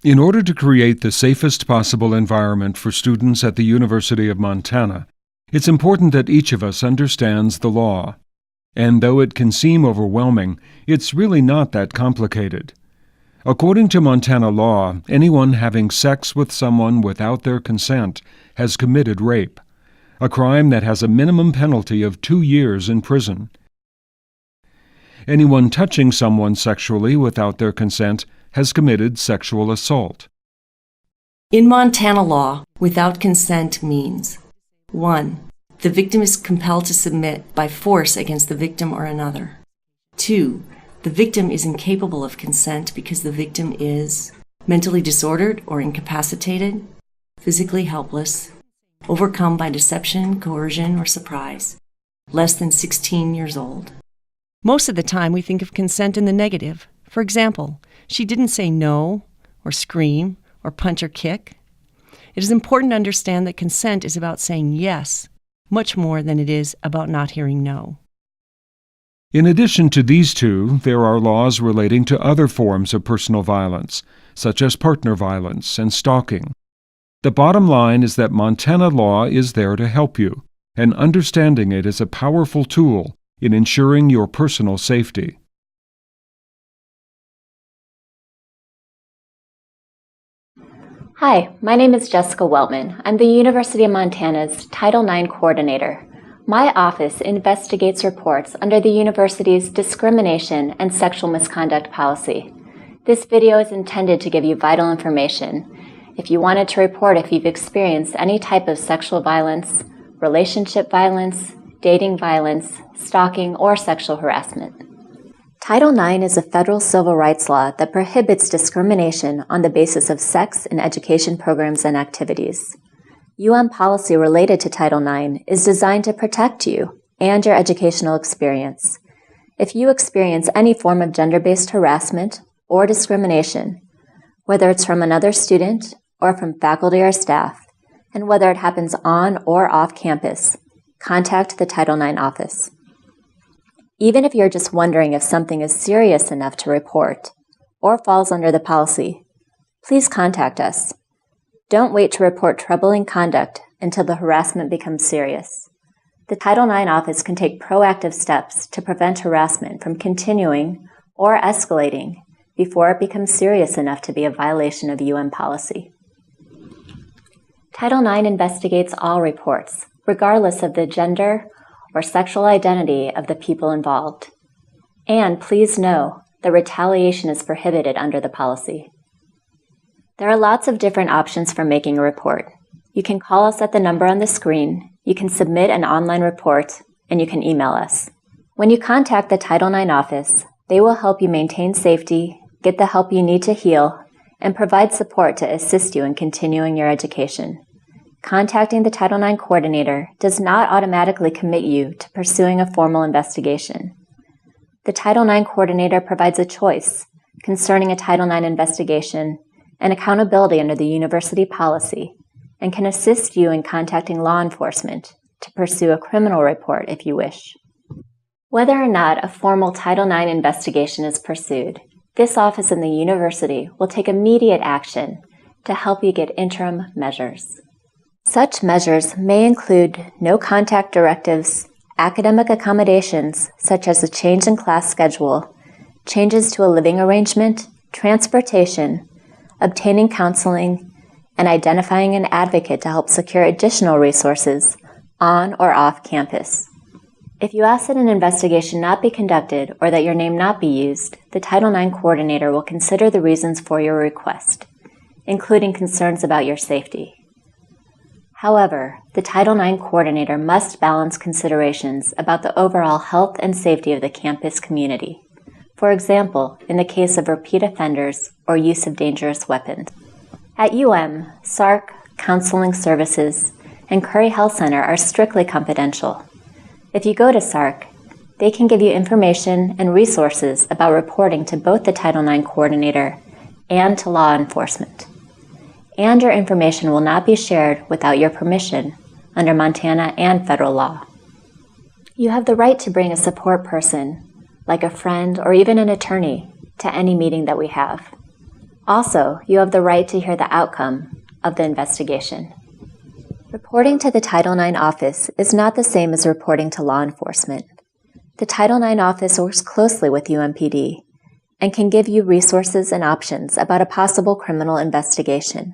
In order to create the safest possible environment for students at the University of Montana, it's important that each of us understands the law. And though it can seem overwhelming, it's really not that complicated. According to Montana law, anyone having sex with someone without their consent has committed rape, a crime that has a minimum penalty of 2 years in prison. Anyone touching someone sexually without their consent has committed sexual assault. In Montana law, without consent means 1. The victim is compelled to submit by force against the victim or another. 2. The victim is incapable of consent because the victim is mentally disordered or incapacitated, physically helpless, overcome by deception, coercion, or surprise, less than 16 years old. Most of the time we think of consent in the negative. For example, she didn't say no, or scream, or punch or kick. It is important to understand that consent is about saying yes, much more than it is about not hearing no. In addition to these two, there are laws relating to other forms of personal violence, such as partner violence and stalking. The bottom line is that Montana law is there to help you, and understanding it is a powerful tool in ensuring your personal safety. Hi, my name is Jessica Weltman. I'm the University of Montana's Title IX coordinator. My office investigates reports under the university's discrimination and sexual misconduct policy. This video is intended to give you vital information. If you wanted to report if you've experienced any type of sexual violence, relationship violence, dating violence, stalking, or sexual harassment. Title IX is a federal civil rights law that prohibits discrimination on the basis of sex in education programs and activities. UM policy related to Title IX is designed to protect you and your educational experience. If you experience any form of gender-based harassment or discrimination, whether it's from another student or from faculty or staff, and whether it happens on or off campus, contact the Title IX office. Even if you're just wondering if something is serious enough to report or falls under the policy, please contact us. Don't wait to report troubling conduct until the harassment becomes serious. The Title IX office can take proactive steps to prevent harassment from continuing or escalating before it becomes serious enough to be a violation of UM policy. Title IX investigates all reports, regardless of the gender or sexual identity of the people involved. And please know that retaliation is prohibited under the policy. There are lots of different options for making a report. You can call us at the number on the screen, you can submit an online report, and you can email us. When you contact the Title IX office, they will help you maintain safety, get the help you need to heal, and provide support to assist you in continuing your education. Contacting the Title IX coordinator does not automatically commit you to pursuing a formal investigation. The Title IX coordinator provides a choice concerning a Title IX investigation and accountability under the university policy, and can assist you in contacting law enforcement to pursue a criminal report if you wish. Whether or not a formal Title IX investigation is pursued, this office in the university will take immediate action to help you get interim measures. Such measures may include no contact directives, academic accommodations such as a change in class schedule, changes to a living arrangement, transportation, obtaining counseling, and identifying an advocate to help secure additional resources on or off campus. If you ask that an investigation not be conducted or that your name not be used, the Title IX coordinator will consider the reasons for your request, including concerns about your safety. However, the Title IX coordinator must balance considerations about the overall health and safety of the campus community. For example, in the case of repeat offenders or use of dangerous weapons. At UM, SARC, counseling services, and Curry Health Center are strictly confidential. If you go to SARC, they can give you information and resources about reporting to both the Title IX coordinator and to law enforcement. And your information will not be shared without your permission under Montana and federal law. You have the right to bring a support person, like a friend or even an attorney, to any meeting that we have. Also, you have the right to hear the outcome of the investigation. Reporting to the Title IX office is not the same as reporting to law enforcement. The Title IX office works closely with UMPD and can give you resources and options about a possible criminal investigation.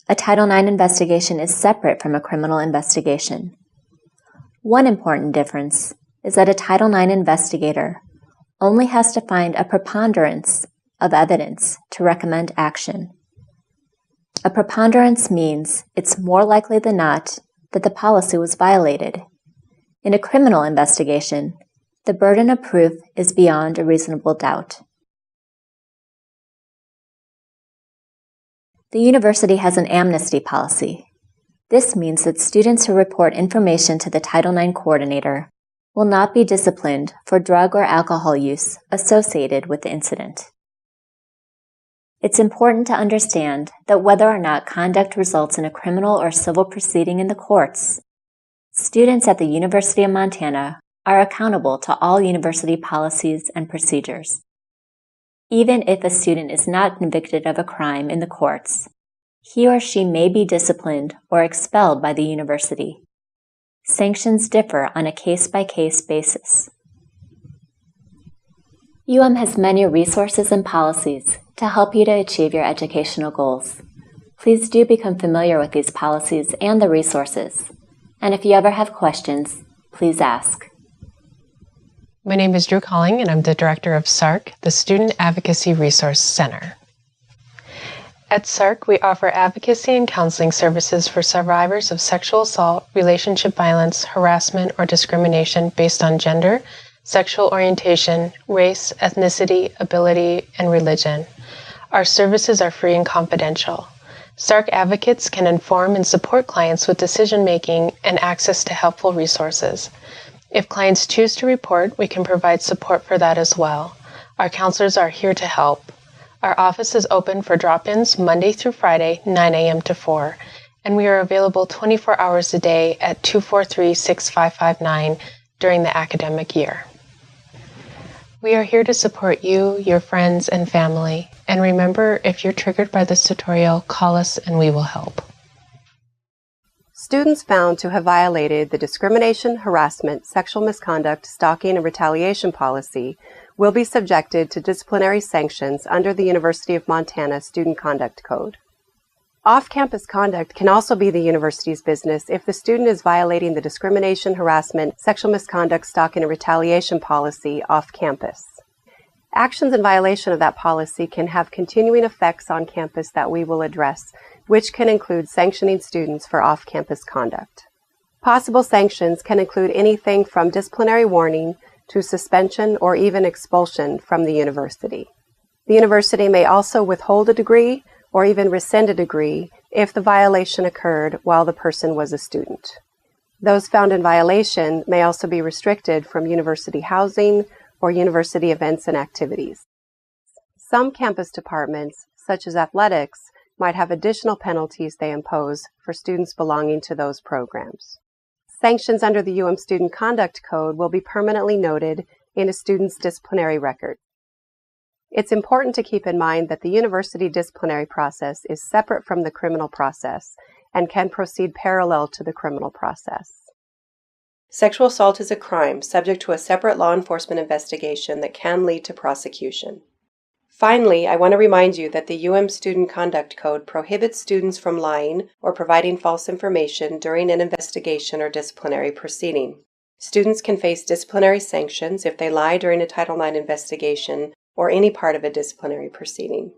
A Title IX investigation is separate from a criminal investigation. One important difference is that a Title IX investigator only has to find a preponderance of evidence to recommend action. A preponderance means it's more likely than not that the policy was violated. In a criminal investigation, the burden of proof is beyond a reasonable doubt. The university has an amnesty policy. This means that students who report information to the Title IX coordinator will not be disciplined for drug or alcohol use associated with the incident. It's important to understand that whether or not conduct results in a criminal or civil proceeding in the courts, students at the University of Montana are accountable to all university policies and procedures. Even if a student is not convicted of a crime in the courts, he or she may be disciplined or expelled by the university. Sanctions differ on a case-by-case basis. UM has many resources and policies to help you to achieve your educational goals. Please do become familiar with these policies and the resources. And if you ever have questions, please ask. My name is Drew Calling, and I'm the director of SARC, the Student Advocacy Resource Center. At SARC, we offer advocacy and counseling services for survivors of sexual assault, relationship violence, harassment, or discrimination based on gender, sexual orientation, race, ethnicity, ability, and religion. Our services are free and confidential. SARC advocates can inform and support clients with decision-making and access to helpful resources. If clients choose to report, we can provide support for that as well. Our counselors are here to help. Our office is open for drop-ins Monday through Friday, 9 a.m. to 4, and we are available 24 hours a day at 243-6559 during the academic year. We are here to support you, your friends, and family. And remember, if you're triggered by this tutorial, call us and we will help. Students found to have violated the discrimination, harassment, sexual misconduct, stalking, and retaliation policy will be subjected to disciplinary sanctions under the University of Montana Student Conduct Code. Off-campus conduct can also be the university's business if the student is violating the discrimination, harassment, sexual misconduct, stalking, and retaliation policy off-campus. Actions in violation of that policy can have continuing effects on campus that we will address, which can include sanctioning students for off-campus conduct. Possible sanctions can include anything from disciplinary warning to suspension or even expulsion from the university. The university may also withhold a degree or even rescind a degree if the violation occurred while the person was a student. Those found in violation may also be restricted from university housing or university events and activities. Some campus departments, such as athletics, might have additional penalties they impose for students belonging to those programs. Sanctions under the UM Student Conduct Code will be permanently noted in a student's disciplinary record. It's important to keep in mind that the university disciplinary process is separate from the criminal process and can proceed parallel to the criminal process. Sexual assault is a crime subject to a separate law enforcement investigation that can lead to prosecution. Finally, I want to remind you that the UM Student Conduct Code prohibits students from lying or providing false information during an investigation or disciplinary proceeding. Students can face disciplinary sanctions if they lie during a Title IX investigation or any part of a disciplinary proceeding.